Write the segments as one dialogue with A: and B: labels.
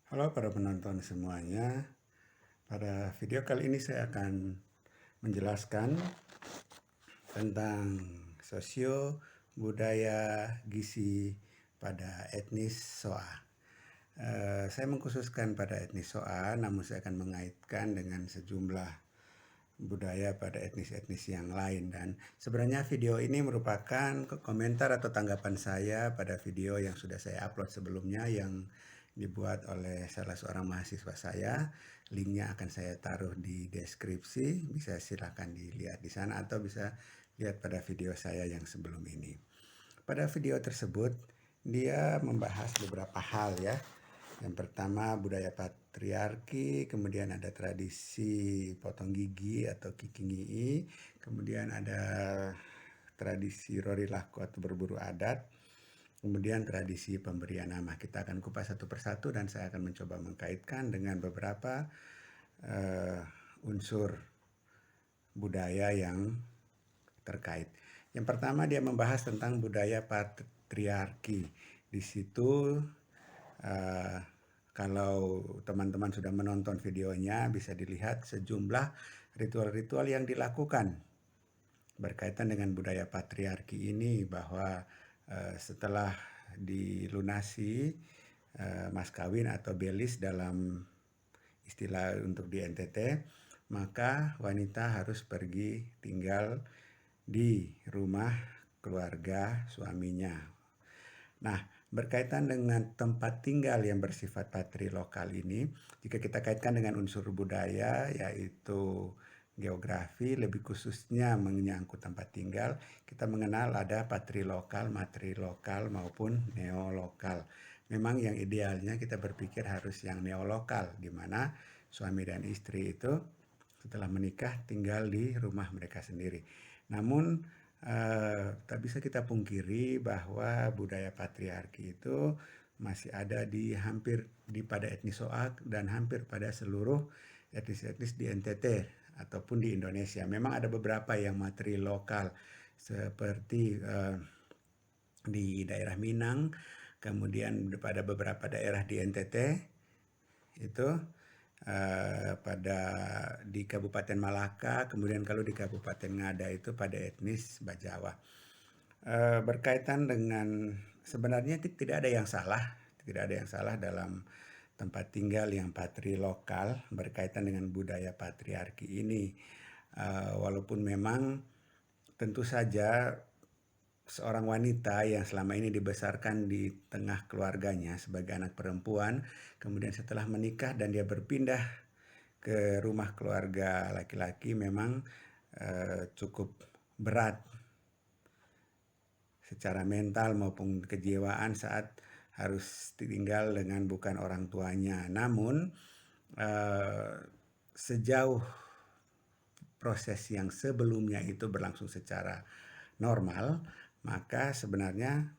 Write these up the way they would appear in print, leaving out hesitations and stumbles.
A: Halo para penonton semuanya. Pada video kali ini saya akan menjelaskan tentang sosio budaya gizi pada etnis Soa. Saya mengkhususkan pada etnis Soa, namun saya akan mengaitkan dengan sejumlah budaya pada etnis-etnis yang lain. Dan sebenarnya video ini merupakan komentar atau tanggapan saya pada video yang sudah saya upload sebelumnya yang dibuat oleh salah seorang mahasiswa saya. Linknya akan saya taruh di deskripsi, bisa silakan dilihat di sana atau bisa lihat pada video saya yang sebelum ini. Pada video tersebut dia membahas beberapa hal ya. Yang pertama budaya patriarki, kemudian ada tradisi potong gigi atau kikingii, kemudian ada tradisi rori laku atau berburu adat, kemudian tradisi pemberian nama. Kita akan kupas satu persatu dan saya akan mencoba mengkaitkan dengan beberapa unsur budaya yang terkait. Yang pertama dia membahas tentang budaya patriarki. Di situ kalau teman-teman sudah menonton videonya bisa dilihat sejumlah ritual-ritual yang dilakukan berkaitan dengan budaya patriarki ini, bahwa setelah dilunasi mas kawin atau belis dalam istilah untuk di NTT, maka wanita harus pergi tinggal di rumah keluarga suaminya. Nah, berkaitan dengan tempat tinggal yang bersifat patrilokal ini, jika kita kaitkan dengan unsur budaya yaitu geografi, lebih khususnya menyangkut tempat tinggal, kita mengenal ada patrilokal, matrilokal maupun neolokal. Memang yang idealnya kita berpikir harus yang neolokal, di mana suami dan istri itu setelah menikah tinggal di rumah mereka sendiri. Namun tak bisa kita pungkiri bahwa budaya patriarki itu masih ada pada etnis Soak dan hampir pada seluruh etnis-etnis di NTT ataupun di Indonesia. Memang ada beberapa yang matrilokal seperti di daerah Minang, kemudian pada beberapa daerah di NTT itu di Kabupaten Malaka, kemudian kalau di Kabupaten Ngada itu pada etnis Bajawa. Berkaitan dengan sebenarnya tidak ada yang salah dalam tempat tinggal yang patrilokal berkaitan dengan budaya patriarki ini. Walaupun memang tentu saja seorang wanita yang selama ini dibesarkan di tengah keluarganya sebagai anak perempuan, kemudian setelah menikah dan dia berpindah ke rumah keluarga laki-laki, memang cukup berat secara mental maupun kejiwaan saat harus tinggal dengan bukan orang tuanya. Namun sejauh proses yang sebelumnya itu berlangsung secara normal, maka sebenarnya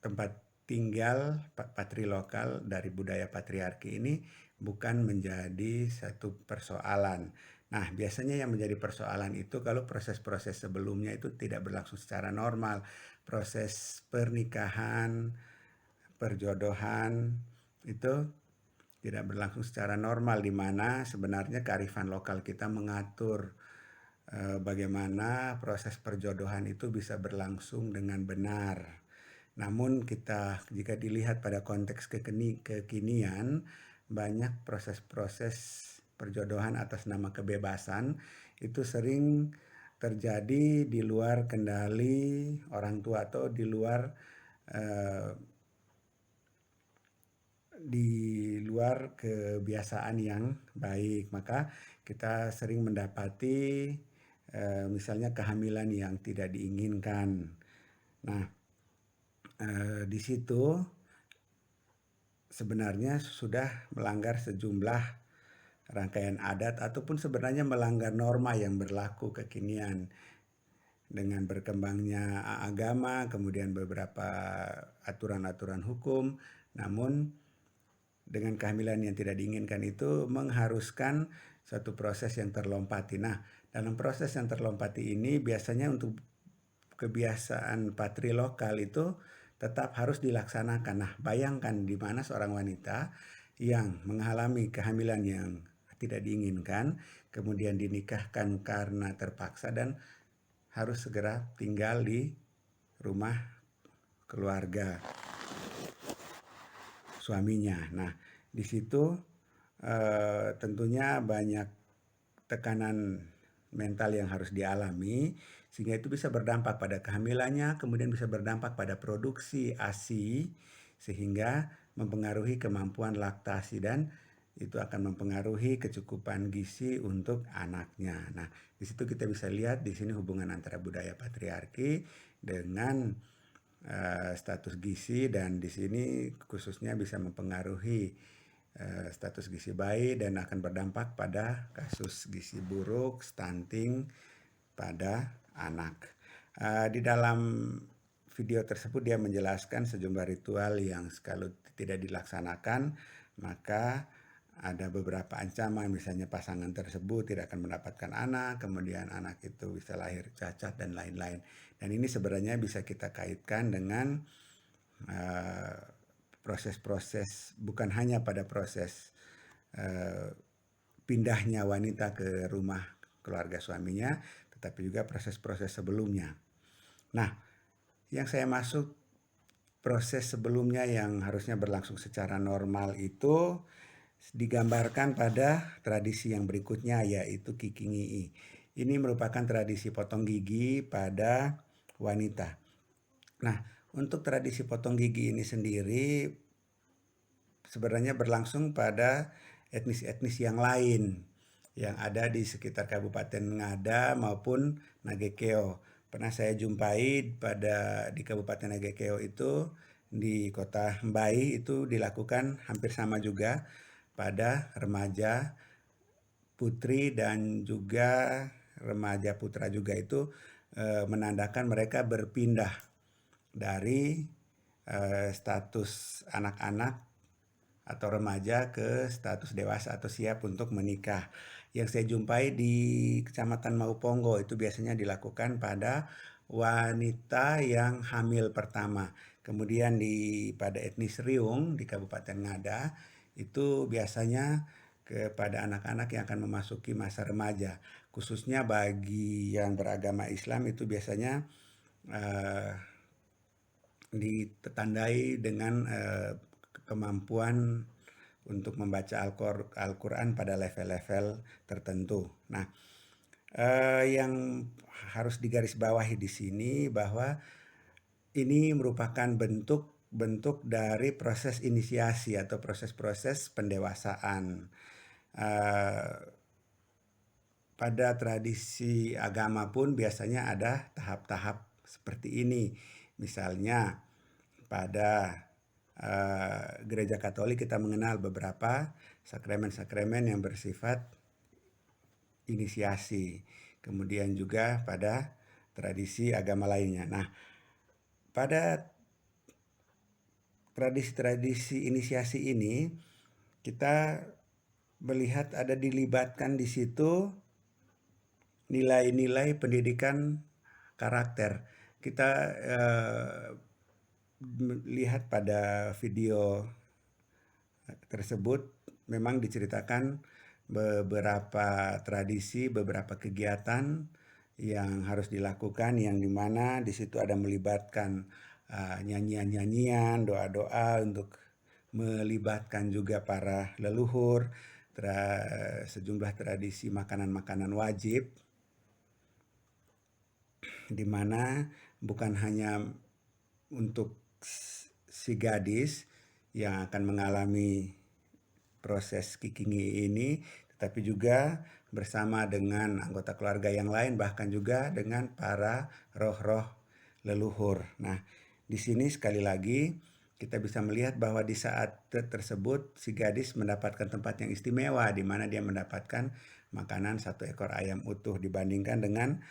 A: tempat tinggal patrilokal dari budaya patriarki ini bukan menjadi satu persoalan. Nah, biasanya yang menjadi persoalan itu kalau proses-proses sebelumnya itu tidak berlangsung secara normal. Proses pernikahan, perjodohan itu tidak berlangsung secara normal, di mana sebenarnya kearifan lokal kita mengatur bagaimana proses perjodohan itu bisa berlangsung dengan benar. Namun jika dilihat pada konteks kekinian, banyak proses-proses perjodohan atas nama kebebasan itu sering terjadi di luar kendali orang tua atau di luar kebiasaan yang baik. Maka kita sering mendapati misalnya kehamilan yang tidak diinginkan. Nah, di situ sebenarnya sudah melanggar sejumlah rangkaian adat ataupun sebenarnya melanggar norma yang berlaku kekinian dengan berkembangnya agama, kemudian beberapa aturan-aturan hukum. Namun dengan kehamilan yang tidak diinginkan itu mengharuskan suatu proses yang terlompati. Nah, dalam proses yang terlompati ini biasanya untuk kebiasaan patrilokal itu tetap harus dilaksanakan. Nah, bayangkan di mana seorang wanita yang mengalami kehamilan yang tidak diinginkan, kemudian dinikahkan karena terpaksa dan harus segera tinggal di rumah keluarga suaminya. Nah, di situ tentunya banyak tekanan mental yang harus dialami, sehingga itu bisa berdampak pada kehamilannya, kemudian bisa berdampak pada produksi ASI, sehingga mempengaruhi kemampuan laktasi dan itu akan mempengaruhi kecukupan gizi untuk anaknya. Nah, di situ kita bisa lihat di sini hubungan antara budaya patriarki dengan status gizi, dan di sini khususnya bisa mempengaruhi status gizi bayi dan akan berdampak pada kasus gizi buruk, stunting pada anak. Di dalam video tersebut dia menjelaskan sejumlah ritual yang kalau tidak dilaksanakan maka ada beberapa ancaman, misalnya pasangan tersebut tidak akan mendapatkan anak, kemudian anak itu bisa lahir cacat dan lain-lain. Dan ini sebenarnya bisa kita kaitkan dengan proses-proses, bukan hanya pada proses pindahnya wanita ke rumah keluarga suaminya, tetapi juga proses-proses sebelumnya. Nah, yang saya masuk proses sebelumnya yang harusnya berlangsung secara normal itu digambarkan pada tradisi yang berikutnya, yaitu kikingii. Ini merupakan tradisi potong gigi pada wanita. Nah, untuk tradisi potong gigi ini sendiri sebenarnya berlangsung pada etnis-etnis yang lain yang ada di sekitar Kabupaten Ngada maupun Nagekeo. Pernah saya jumpai di Kabupaten Nagekeo itu, di kota Mbai itu dilakukan hampir sama juga pada remaja putri dan juga remaja putra juga, itu menandakan mereka berpindah dari status anak-anak atau remaja ke status dewasa atau siap untuk menikah. Yang saya jumpai di Kecamatan Mauponggo itu biasanya dilakukan pada wanita yang hamil pertama. Kemudian pada etnis Riung di Kabupaten Ngada itu biasanya kepada anak-anak yang akan memasuki masa remaja. Khususnya bagi yang beragama Islam itu biasanya ditandai dengan kemampuan untuk membaca Al-Quran pada level-level tertentu. Nah, yang harus digarisbawahi di sini bahwa ini merupakan bentuk dari proses inisiasi atau proses-proses pendewasaan. Pada tradisi agama pun biasanya ada tahap-tahap seperti ini. Misalnya pada Gereja Katolik kita mengenal beberapa sakramen-sakramen yang bersifat inisiasi. Kemudian juga pada tradisi agama lainnya. Nah, pada tradisi-tradisi inisiasi ini kita melihat ada dilibatkan di situ nilai-nilai pendidikan karakter. Kita lihat pada video tersebut memang diceritakan beberapa tradisi, beberapa kegiatan yang harus dilakukan, yang dimana di situ ada melibatkan nyanyian-nyanyian, doa-doa untuk melibatkan juga para leluhur, sejumlah tradisi makanan-makanan wajib, di mana bukan hanya untuk si gadis yang akan mengalami proses kikingi ini, tetapi juga bersama dengan anggota keluarga yang lain, bahkan juga dengan para roh-roh leluhur. Nah, di sini sekali lagi kita bisa melihat bahwa di saat tersebut si gadis mendapatkan tempat yang istimewa, di mana dia mendapatkan makanan 1 ekor ayam utuh dibandingkan dengan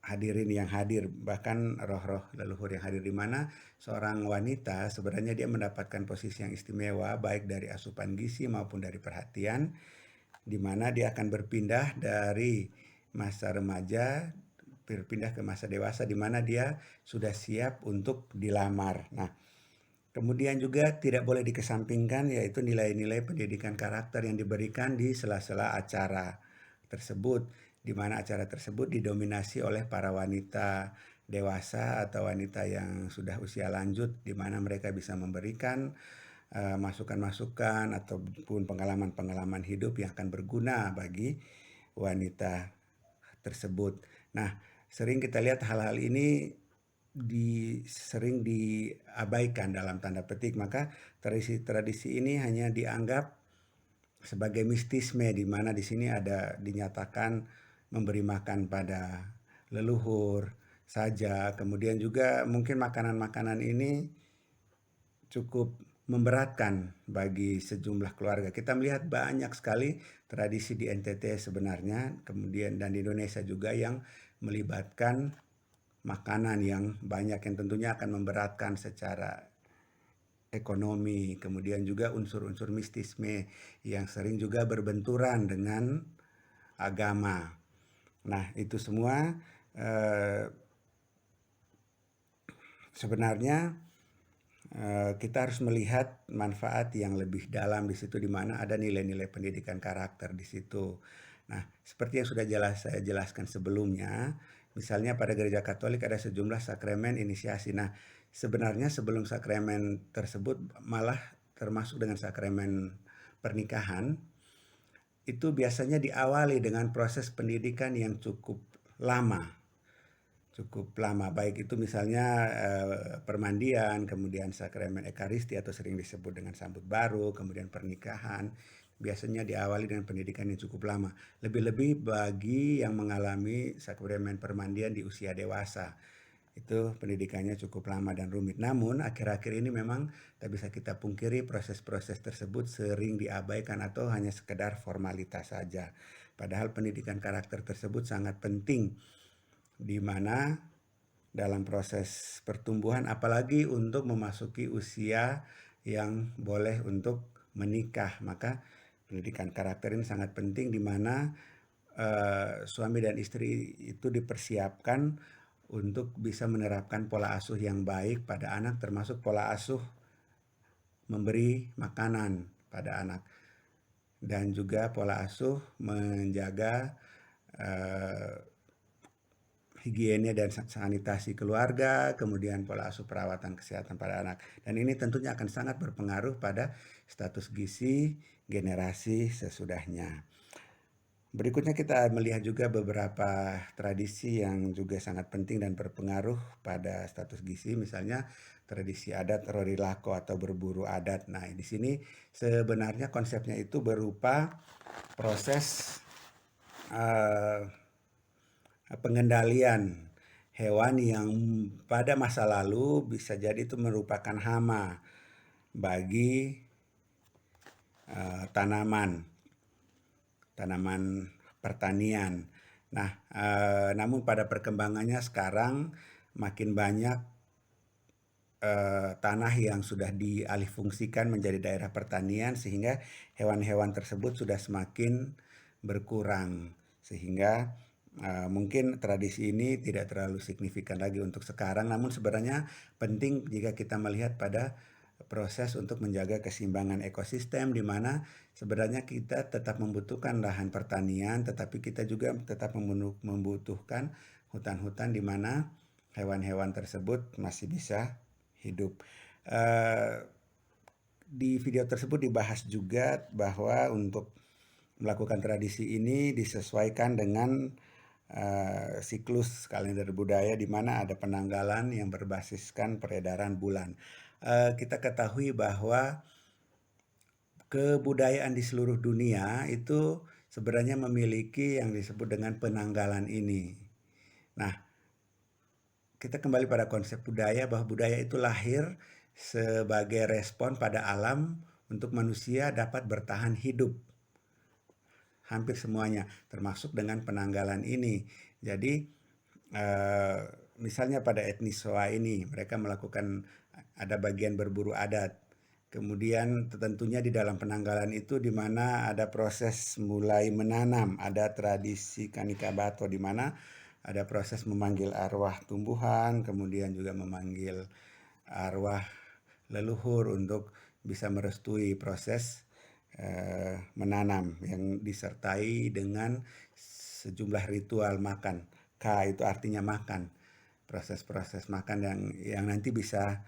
A: hadirin yang hadir, bahkan roh-roh leluhur yang hadir, di mana seorang wanita sebenarnya dia mendapatkan posisi yang istimewa baik dari asupan gizi maupun dari perhatian, di mana dia akan berpindah dari masa remaja berpindah ke masa dewasa, di mana dia sudah siap untuk dilamar. Nah, Kemudian juga tidak boleh dikesampingkan yaitu nilai-nilai pendidikan karakter yang diberikan di sela-sela acara tersebut, di mana acara tersebut didominasi oleh para wanita dewasa atau wanita yang sudah usia lanjut, di mana mereka bisa memberikan masukan-masukan ataupun pengalaman-pengalaman hidup yang akan berguna bagi wanita tersebut. Nah, sering kita lihat hal-hal ini sering diabaikan dalam tanda petik, maka tradisi-tradisi ini hanya dianggap sebagai mistisme, di mana di sini ada dinyatakan memberi makan pada leluhur saja. Kemudian juga mungkin makanan-makanan ini cukup memberatkan bagi sejumlah keluarga. Kita melihat banyak sekali tradisi di NTT sebenarnya, kemudian dan di Indonesia juga yang melibatkan makanan yang banyak yang tentunya akan memberatkan secara ekonomi, kemudian juga unsur-unsur mistisme yang sering juga berbenturan dengan agama. Nah, itu semua sebenarnya kita harus melihat manfaat yang lebih dalam di situ, di mana ada nilai-nilai pendidikan karakter di situ. Nah, seperti yang sudah saya jelaskan sebelumnya, misalnya pada gereja Katolik ada sejumlah sakramen inisiasi. Nah, sebenarnya sebelum sakramen tersebut, malah termasuk dengan sakramen pernikahan, itu biasanya diawali dengan proses pendidikan yang cukup lama, baik itu misalnya permandian, kemudian sakramen ekaristi atau sering disebut dengan sambut baru, kemudian pernikahan, biasanya diawali dengan pendidikan yang cukup lama. Lebih-lebih bagi yang mengalami sakramen permandian di usia dewasa, itu pendidikannya cukup lama dan rumit. Namun akhir-akhir ini memang tak bisa kita pungkiri proses-proses tersebut sering diabaikan atau hanya sekedar formalitas saja. Padahal pendidikan karakter tersebut sangat penting, di mana dalam proses pertumbuhan, apalagi untuk memasuki usia yang boleh untuk menikah, maka pendidikan karakter ini sangat penting, di mana suami dan istri itu dipersiapkan untuk bisa menerapkan pola asuh yang baik pada anak, termasuk pola asuh memberi makanan pada anak, dan juga pola asuh menjaga higiene dan sanitasi keluarga, kemudian pola asuh perawatan kesehatan pada anak. Dan ini tentunya akan sangat berpengaruh pada status gizi generasi sesudahnya. Berikutnya kita melihat juga beberapa tradisi yang juga sangat penting dan berpengaruh pada status gizi, misalnya tradisi adat Rori Lako atau berburu adat. Nah, di sini sebenarnya konsepnya itu berupa proses pengendalian hewan yang pada masa lalu bisa jadi itu merupakan hama bagi tanaman pertanian. Nah, namun pada perkembangannya sekarang makin banyak tanah yang sudah dialihfungsikan menjadi daerah pertanian, sehingga hewan-hewan tersebut sudah semakin berkurang, sehingga mungkin tradisi ini tidak terlalu signifikan lagi untuk sekarang. Namun sebenarnya penting jika kita melihat pada proses untuk menjaga keseimbangan ekosistem, di mana sebenarnya kita tetap membutuhkan lahan pertanian, tetapi kita juga tetap membutuhkan hutan-hutan di mana hewan-hewan tersebut masih bisa hidup. Di video tersebut dibahas juga bahwa untuk melakukan tradisi ini disesuaikan dengan siklus kalender budaya, di mana ada penanggalan yang berbasiskan peredaran bulan. Kita ketahui bahwa kebudayaan di seluruh dunia itu sebenarnya memiliki yang disebut dengan penanggalan ini. Nah, kita kembali pada konsep budaya, bahwa budaya itu lahir sebagai respon pada alam untuk manusia dapat bertahan hidup. Hampir semuanya, termasuk dengan penanggalan ini. Jadi misalnya pada etnis Soa ini, mereka melakukan ada bagian berburu adat. Kemudian tentunya di dalam penanggalan itu di mana ada proses mulai menanam, ada tradisi Kanika Bato, di mana ada proses memanggil arwah tumbuhan, kemudian juga memanggil arwah leluhur untuk bisa merestui proses menanam yang disertai dengan sejumlah ritual makan. Ka itu artinya makan. Proses-proses makan yang nanti bisa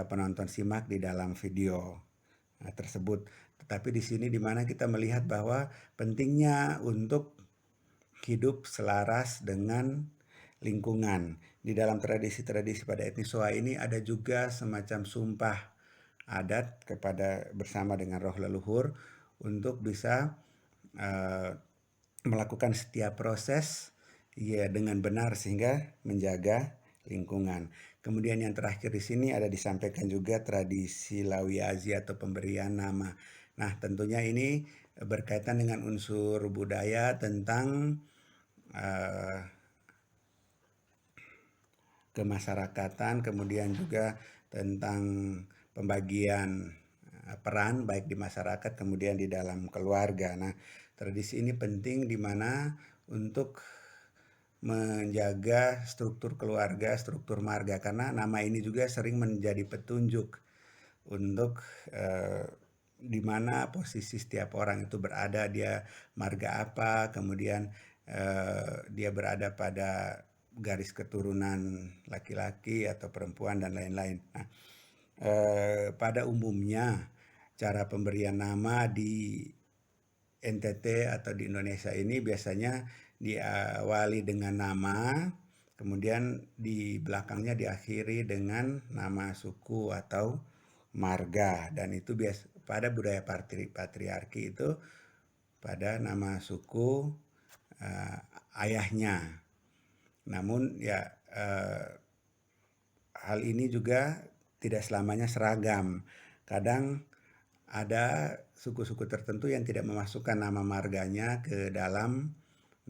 A: penonton simak di dalam video tersebut. Tetapi di sini di mana kita melihat bahwa pentingnya untuk hidup selaras dengan lingkungan. Di dalam tradisi-tradisi pada etnis Soa ini ada juga semacam sumpah adat kepada bersama dengan roh leluhur untuk bisa uh, melakukan setiap proses ya dengan benar sehingga menjaga lingkungan. Kemudian yang terakhir di sini ada disampaikan juga tradisi Lawiazi atau pemberian nama. Nah, tentunya ini berkaitan dengan unsur budaya tentang uh, kemasyarakatan, kemudian juga tentang pembagian peran baik di masyarakat kemudian di dalam keluarga. Nah, tradisi ini penting di mana untuk menjaga struktur keluarga, struktur marga karena nama ini juga sering menjadi petunjuk untuk di mana posisi setiap orang itu berada, dia marga apa, kemudian dia berada pada garis keturunan laki-laki atau perempuan dan lain-lain. Nah, pada umumnya cara pemberian nama di NTT atau di Indonesia ini biasanya diawali dengan nama, kemudian di belakangnya diakhiri dengan nama suku atau marga, dan itu pada budaya patriarki itu pada nama suku ayahnya. Namun ya hal ini juga tidak selamanya seragam. Kadang ada suku-suku tertentu yang tidak memasukkan nama marganya ke dalam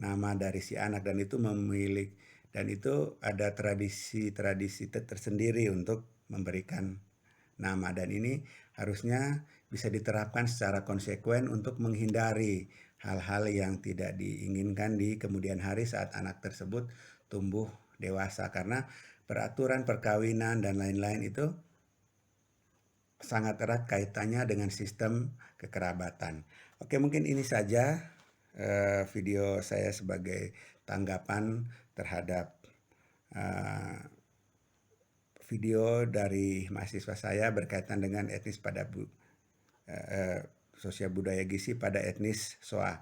A: nama dari si anak dan itu ada tradisi-tradisi tersendiri untuk memberikan nama, dan ini harusnya bisa diterapkan secara konsekuen untuk menghindari hal-hal yang tidak diinginkan di kemudian hari saat anak tersebut tumbuh dewasa, karena peraturan perkawinan dan lain-lain itu sangat erat kaitannya dengan sistem kekerabatan. Oke, mungkin ini saja video saya sebagai tanggapan terhadap video dari mahasiswa saya berkaitan dengan etnis pada sosial budaya gizi pada etnis Soa.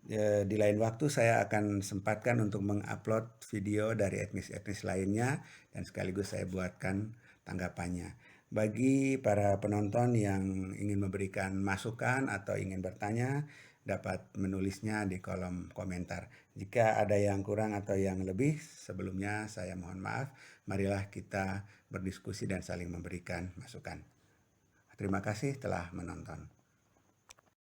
A: Di lain waktu saya akan sempatkan untuk mengupload video dari etnis-etnis lainnya dan sekaligus saya buatkan tanggapannya. Bagi para penonton yang ingin memberikan masukan atau ingin bertanya, dapat menulisnya di kolom komentar. Jika ada yang kurang atau yang lebih, sebelumnya saya mohon maaf. Marilah kita berdiskusi dan saling memberikan masukan. Terima kasih telah menonton.